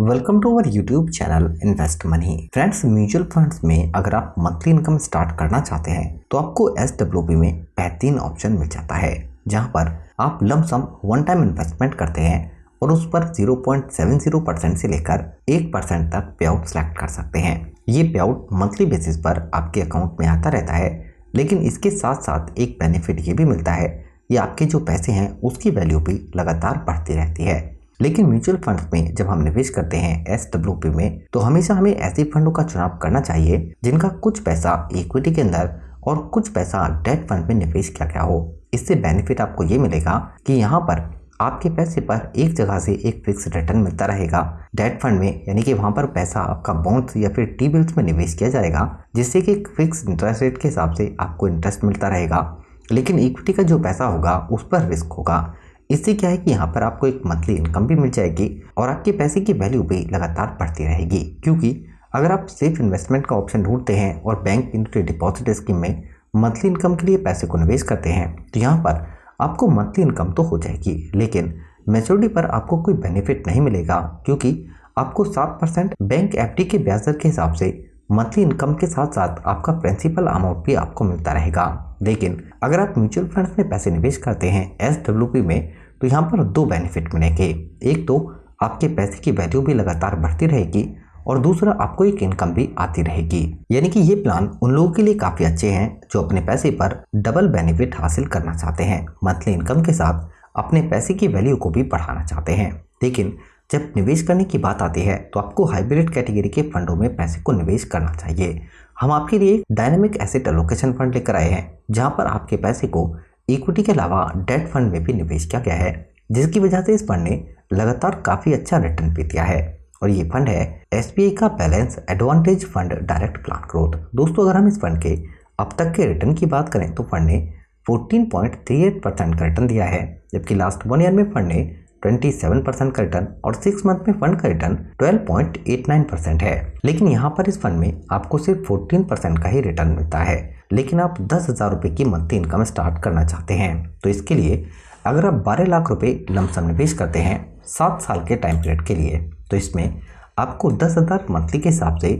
Welcome to our YouTube channel invest money. Friends, mutual funds में अगर आप monthly income start करना चाहते हैं तो आपको SWP में बेहतरीन ऑप्शन मिल जाता है, जहां पर आप लमसम वन टाइम इन्वेस्टमेंट करते हैं और उस पर 0.70% से लेकर 1% तक पे आउट सेलेक्ट कर सकते हैं। ये पे आउट मंथली बेसिस पर आपके अकाउंट में आता रहता है, लेकिन इसके साथ साथ एक बेनिफिट ये भी मिलता है, ये आपके जो पैसे हैं उसकी वैल्यू भी लगातार बढ़ती रहती है। लेकिन म्यूचुअल फंड्स में जब हम निवेश करते हैं SWP में, तो हमेशा हमें ऐसे फंडों का चुनाव करना चाहिए जिनका कुछ पैसा इक्विटी के अंदर और कुछ पैसा डेट फंड में निवेश किया गया हो। इससे बेनिफिट आपको ये मिलेगा कि यहाँ पर आपके पैसे पर एक जगह से एक फिक्स रिटर्न मिलता रहेगा डेट फंड में, यानी कि वहाँ पर पैसा आपका बॉन्ड्स या फिर टी बिल्स में निवेश किया जाएगा, जिससे कि एक फिक्स इंटरेस्ट रेट के हिसाब से आपको इंटरेस्ट मिलता रहेगा। लेकिन इक्विटी का जो पैसा होगा उस पर रिस्क होगा। इससे क्या है कि यहाँ पर आपको एक मंथली इनकम भी मिल जाएगी और आपके पैसे की वैल्यू भी लगातार बढ़ती रहेगी, क्योंकि अगर आप सेफ इन्वेस्टमेंट का ऑप्शन ढूंढते हैं और बैंक इंटरेस्ट डिपॉजिट स्कीम में मंथली इनकम के लिए पैसे को निवेश करते हैं, तो यहाँ पर आपको मंथली इनकम तो हो जाएगी, लेकिन मैच्योरिटी पर आपको कोई बेनिफिट नहीं मिलेगा, क्योंकि आपको 7% बैंक FD के ब्याज दर के हिसाब से मंथली इनकम के साथ साथ आपका प्रिंसिपल अमाउंट भी आपको मिलता रहेगा। लेकिन अगर आप म्यूचुअल फंड्स में पैसे निवेश करते हैं SWP में, तो यहाँ पर दो बेनिफिट मिलेंगे। एक तो आपके पैसे की वैल्यू भी लगातार बढ़ती रहेगी और दूसरा आपको एक इनकम भी आती रहेगी। यानी कि ये प्लान उन लोगों के लिए काफी अच्छे हैं जो अपने पैसे पर डबल बेनिफिट हासिल करना चाहते हैं, मंथली इनकम के साथ अपने पैसे की वैल्यू को भी बढ़ाना चाहते हैं। लेकिन जब निवेश करने की बात आती है तो आपको हाइब्रिड कैटेगरी के फंडों में पैसे को निवेश करना चाहिए। हम आपके लिए एक डायनेमिक एसेट एलोकेशन फंड लेकर आए हैं, जहां पर आपके पैसे को इक्विटी के अलावा डेट फंड में भी निवेश किया गया है, जिसकी वजह से इस फंड ने लगातार काफी अच्छा रिटर्न भी दिया है। और ये फंड है SBI का balance advantage fund direct plan growth. दोस्तों, अगर हम इस फंड के अब तक के रिटर्न की बात करें तो फंड ने 14.38% का रिटर्न दिया है, जबकि लास्ट 1 ईयर में फंड ने 27% का रिटर्न और 6 मंथ में फंड का रिटर्न 12.89% है। लेकिन यहाँ पर इस फंड में आपको सिर्फ 14% का ही रिटर्न मिलता है। लेकिन आप 10,000 रुपये की मंथली इनकम स्टार्ट करना चाहते हैं, तो इसके लिए अगर आप 12 लाख रुपए लमसम निवेश करते हैं 7 साल के टाइम पीरियड के लिए, तो इसमें आपको 10,000 मंथली के हिसाब से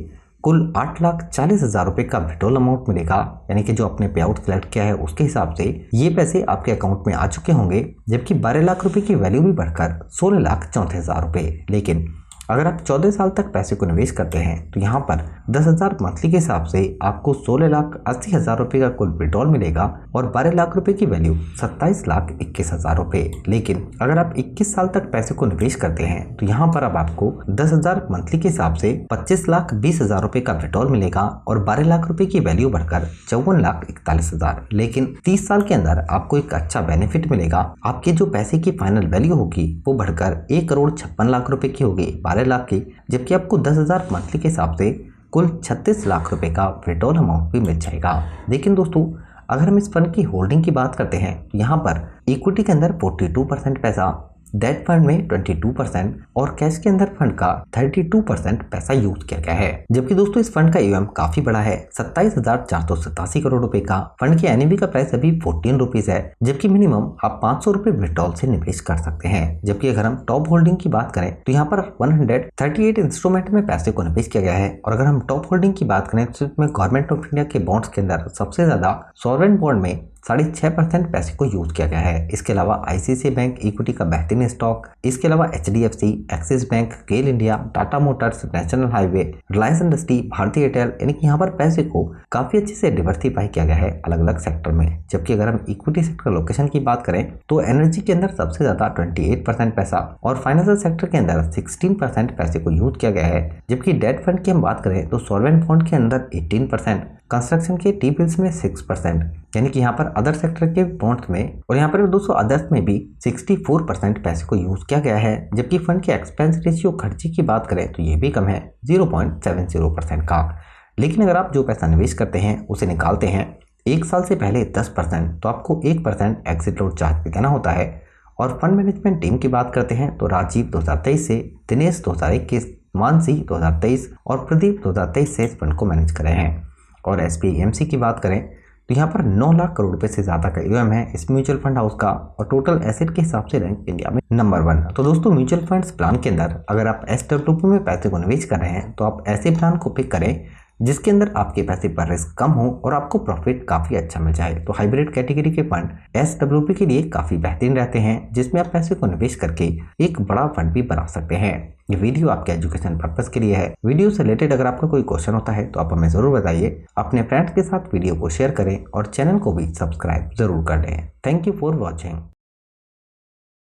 कुल 8,40,000 रुपये का विड्रॉल अमाउंट मिलेगा। यानी कि जो आपने पे आउट सेलेक्ट किया है उसके हिसाब से ये पैसे आपके अकाउंट में आ चुके होंगे, जबकि 12 लाख रुपए की वैल्यू भी बढ़कर 16,34,000 रुपये। लेकिन अगर आप 14 साल तक पैसे को निवेश करते हैं तो यहाँ पर 10,000 मंथली के हिसाब से आपको 16,80,000 रुपये का कुल विड्रॉल मिलेगा और 12 लाख रुपए की वैल्यू 27,21,000 रुपये। लेकिन अगर आप 21 साल तक पैसे को निवेश करते हैं तो यहाँ पर अब आपको 10,000 मंथली के हिसाब से 25,20,000 रुपये का विड्रॉल मिलेगा और 12 लाख रुपए की वैल्यू बढ़कर 54,41,000। लेकिन 30 साल के अंदर आपको एक अच्छा बेनिफिट मिलेगा, आपके जो पैसे की फाइनल वैल्यू होगी वो बढ़कर 1,56,00,000 रुपए की होगी 12 लाख की, जबकि आपको 10,000 मंथली के हिसाब से कुल 36 लाख रुपए का विड्रॉल अमाउंट भी मिल जाएगा। लेकिन दोस्तों, अगर हम इस फंड की होल्डिंग की बात करते हैं तो यहाँ पर इक्विटी के अंदर 42% पैसा, डेट फंड में 22% और कैश के अंदर फंड का 32% पैसा यूज किया गया है। जबकि दोस्तों इस फंड का AUM काफी बड़ा है, 27,487 करोड़ रुपए का। फंड की NAV का प्राइस अभी 14 रुपीज है, जबकि मिनिमम आप 500 रुपए विड्रॉल से निवेश कर सकते हैं। जबकि अगर हम टॉप होल्डिंग की बात करें तो यहाँ पर 138 इंस्ट्रूमेंट में पैसे को निवेश किया गया है। और अगर हम टॉप होल्डिंग की बात करें तो इसमें गवर्नमेंट ऑफ इंडिया के बॉन्ड्स के अंदर सबसे ज्यादा सॉवरेन बॉन्ड में 6.5% पैसे को यूज किया गया है। इसके अलावा ICICI बैंक इक्विटी का बेहतरीन स्टॉक, इसके अलावा HDFC, Axis Bank, GAIL India, Tata Motors, national highway, Reliance industry, Bharti Airtel, यानी कि यहाँ पर पैसे को काफी अच्छे से डिवर्सिफाई किया गया है अलग अलग सेक्टर में। जबकि अगर हम इक्विटी सेक्टर लोकेशन की बात करें तो एनर्जी के अंदर सबसे ज्यादा 28% पैसा और फाइनेंशियल सेक्टर के अंदर 16% पैसे को यूज किया गया है। जबकि डेट फंड की हम बात करें तो सॉवरेन बॉन्ड के अंदर 18%, कंस्ट्रक्शन के टी बिल्स में 6%, यानी कि यहाँ पर अदर सेक्टर के बॉन्ड्स में और यहाँ पर दोस्तों अदर्स में भी 64% पैसे को यूज किया गया है। जबकि फंड के एक्सपेंस रेशियो खर्चे की बात करें तो ये भी कम है, 0.70% का। लेकिन अगर आप जो पैसा निवेश करते हैं उसे निकालते हैं 1 साल से पहले 10%, तो आपको 1% एग्जिट लोड चार्ज भी देना होता है। और फंड मैनेजमेंट टीम की बात करते हैं तो राजीव 2023 से, दिनेश 2021, मानसी 2023 और प्रदीप 2023 से इस फंड को मैनेज कर रहे हैं। और SBI AMC की बात करें तो यहाँ पर 9 लाख करोड़ रुपए से ज्यादा का AUM है इस म्यूचुअल फंड हाउस का और टोटल एसेट के हिसाब से रैंक इंडिया में नंबर 1। तो दोस्तों म्यूचुअल फंड्स प्लान के अंदर अगर आप SWP में पैसे को निवेश कर रहे हैं तो आप ऐसे प्लान को पिक करें जिसके अंदर आपके पैसे पर रिस्क कम हो और आपको प्रॉफिट काफी अच्छा मिल जाए। तो हाइब्रिड कैटेगरी के फंड SWP के लिए काफी बेहतरीन रहते हैं जिसमें आप पैसे को निवेश करके एक बड़ा फंड भी बना सकते हैं। ये वीडियो आपके एजुकेशन पर्पस के लिए है। वीडियो से रिलेटेड अगर आपका कोई क्वेश्चन होता है तो आप हमें जरूर बताइए। अपने फ्रेंड्स के साथ वीडियो को शेयर करें और चैनल को भी सब्सक्राइब जरूर कर लें। Thank you for watching.